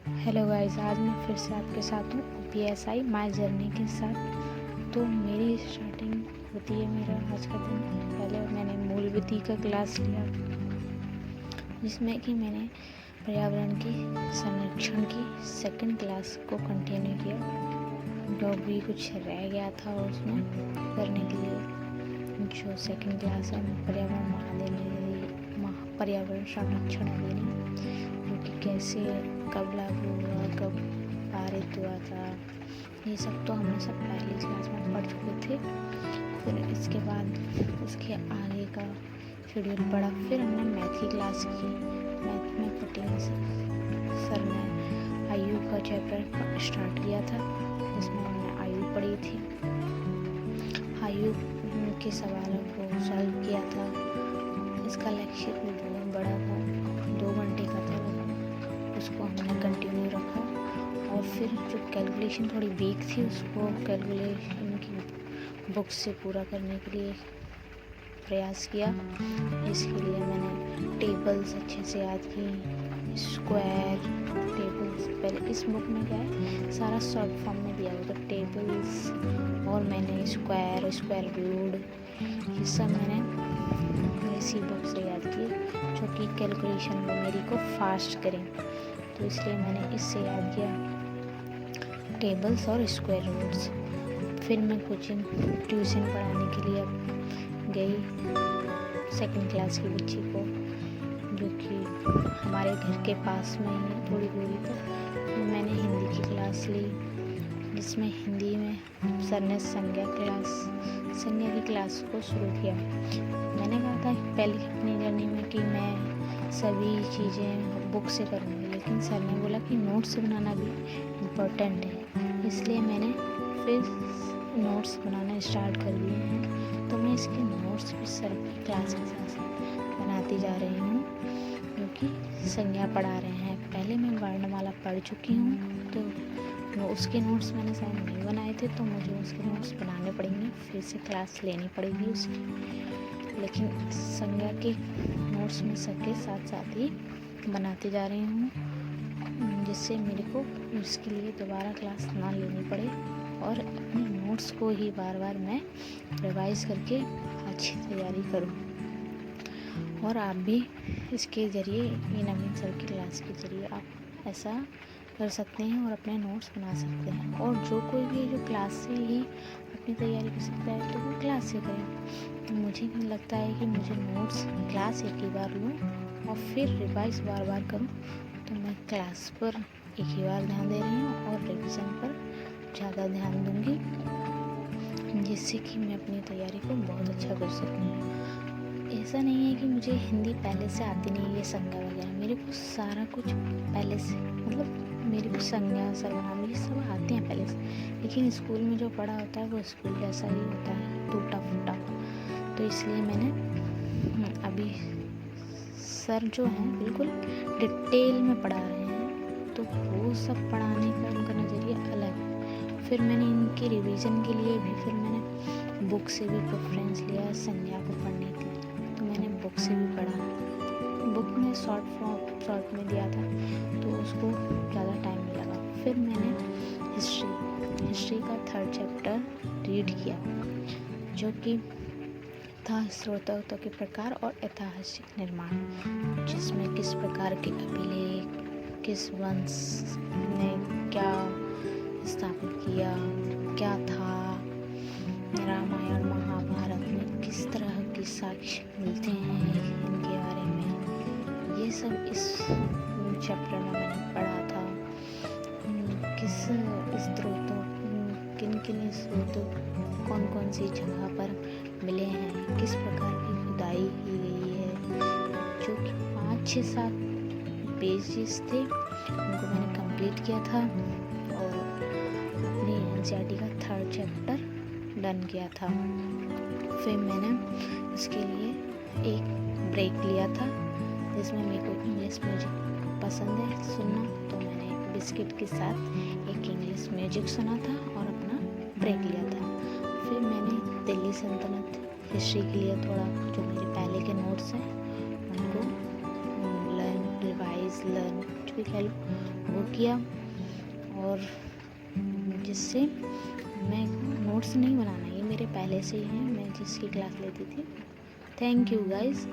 Hello guys, आज मैं फिर से आपके साथ हूँ PSI माय जर्नी के साथ। तो मेरी स्टार्टिंग होती है मेरा आज का दिन। पहले मैंने मूलविधि का क्लास लिया, जिसमें कि मैंने पर्यावरण की संरक्षण की सेकंड क्लास को कंटिन्यू किया, जो भी कुछ रह गया था उसमें करने के लिए। जो सेकंड क्लास है पर्यावरण पर्यावरण संरक्षण अधिनियम, जो कि कैसे कब लागू हुआ, कब पारित हुआ था, ये सब तो हमने सब पहली क्लास में पढ़ चुके थे। फिर इसके बाद उसके आगे का शेड्यूल पढ़ा। फिर हमने मैथ की क्लास की। मैथ में पटेल सर ने आयु का चैप्टर स्टार्ट किया था, जिसमें हमने आयु पढ़ी थी। आयु के सवालों को सॉल्व किया था। इसका लेक्चर भी बहुत बड़ा था, 2 घंटे का था। उसको हमने कंटिन्यू रखा और फिर जो कैलकुलेशन थोड़ी वीक थी, उसको कैलकुलेशन की बुक से पूरा करने के लिए प्रयास किया। इसके लिए मैंने टेबल्स अच्छे से याद की, स्क्वायर टेबल्स। पहले इस बुक में क्या है, सारा शॉर्ट फॉर्म में दिया हुआ था टेबल्स, और मैंने स्क्वायर रूट, ये सब मैंने इसी बुक से याद की, जो कि कैलकुलेशन वो मेरी को फास्ट करें। तो इसलिए मैंने इससे याद किया टेबल्स और स्क्वायर रूट्स। फिर मैं कोचिंग ट्यूशन पढ़ाने के लिए गई सेकंड क्लास की बच्ची को, जो कि हमारे घर के पास में ही है, थोड़ी दूरी पर। मैंने हिंदी की क्लास ली, जिसमें हिंदी में सर ने संज्ञा की क्लास को शुरू किया। मैंने कहा था पहले अपनी जर्नी में कि मैं सभी चीज़ें बुक से करूँगी, लेकिन सर ने बोला कि नोट्स बनाना भी इम्पोर्टेंट है। इसलिए मैंने फिर नोट्स बनाना स्टार्ट कर दिए हैं। तो मैं इसके नोट्स भी सर की क्लास के साथ साथ बनाती जा रही हूँ, क्योंकि संज्ञा पढ़ा रहे हैं। पहले मैं वर्णमाला पढ़ चुकी हूँ, तो उसके नोट्स मैंने शायद नहीं बनाए थे, तो मुझे उसके नोट्स बनाने पड़ेंगे, फिर से क्लास लेनी पड़ेगी उसकी। लेकिन संज्ञा के नोट्स में सबके साथ साथ ही बनाते जा रही हूँ, जिससे मेरे को उसके लिए दोबारा क्लास ना लेनी पड़े, और अपने नोट्स को ही बार बार मैं रिवाइज करके अच्छी तैयारी करूँ। और आप भी इसके ज़रिए, ये नवीन सर की क्लास के ज़रिए आप ऐसा कर सकते हैं और अपने नोट्स बना सकते हैं। और जो कोई भी जो क्लास से ही अपनी तैयारी कर सकता है, तो वो क्लास से करें। तो मुझे नहीं लगता है कि मुझे नोट्स क्लास एक ही बार लूँ और फिर रिवाइज बार बार करूँ। तो मैं क्लास पर एक ही बार ध्यान दे रही हूँ और रिविज़न पर ज़्यादा ध्यान दूँगी, जिससे कि मैं अपनी तैयारी को बहुत अच्छा कर सकूँ। ऐसा नहीं है कि मुझे हिंदी पहले से आती नहीं है, संज्ञा वगैरह मेरे को सारा कुछ पहले से, मतलब मेरे को संज्ञा सर्वनाम ये सब आते हैं पहले से, लेकिन स्कूल में जो पढ़ा होता है वो स्कूल जैसा ही होता है, टूटा फूटा। तो इसलिए मैंने अभी सर जो हैं बिल्कुल डिटेल में पढ़ा रहे हैं, तो वो सब पढ़ाने का उनका नज़रिया अलग है। फिर मैंने इनके रिवीजन के लिए भी फिर मैंने बुक से भी प्रेफरेंस लिया संज्ञा को पढ़ने के लिए। तो मैंने बुक से भी पढ़ा। बुक में शॉर्ट में दिया था, तो उसको ज़्यादा टाइम नहीं लगा। फिर मैंने हिस्ट्री का 3rd चैप्टर रीड किया, जो कि था स्रोतों के प्रकार और ऐतिहासिक निर्माण, जिसमें किस प्रकार के अभिलेख, किस वंश ने क्या स्थापित किया, क्या था, रामायण महाभारत में किस तरह के साक्ष्य मिलते हैं इनके बारे में, ये सब इस चैप्टर में मैंने पढ़ा था। किस स्रोतों, किन स्रोतों कौन कौन सी जगह पर मिले हैं, किस प्रकार की खुदाई की गई है, जो कि 5, 6, 7 पेजेस थे, उनको मैंने कंप्लीट किया था और अपनी NCERT का 3rd चैप्टर डन किया था। फिर मैंने इसके लिए एक ब्रेक लिया था, जिसमें मेरे को इंग्लिश म्यूजिक पसंद है सुनना, तो मैंने एक बिस्किट के साथ एक इंग्लिश म्यूजिक सुना था और अपना ब्रेक लिया था। फिर मैंने दिल्ली सल्तनत हिस्ट्री के लिए थोड़ा, जो मेरे पहले के नोट्स हैं उनको लर्न रिवाइज इंग्लिश लर्न कुछ भी कह लो, वो किया। और जिससे मैं नोट्स नहीं बनाना, ये मेरे पहले से ही हैं, मैं जिसकी क्लास लेती थी। Thank you guys.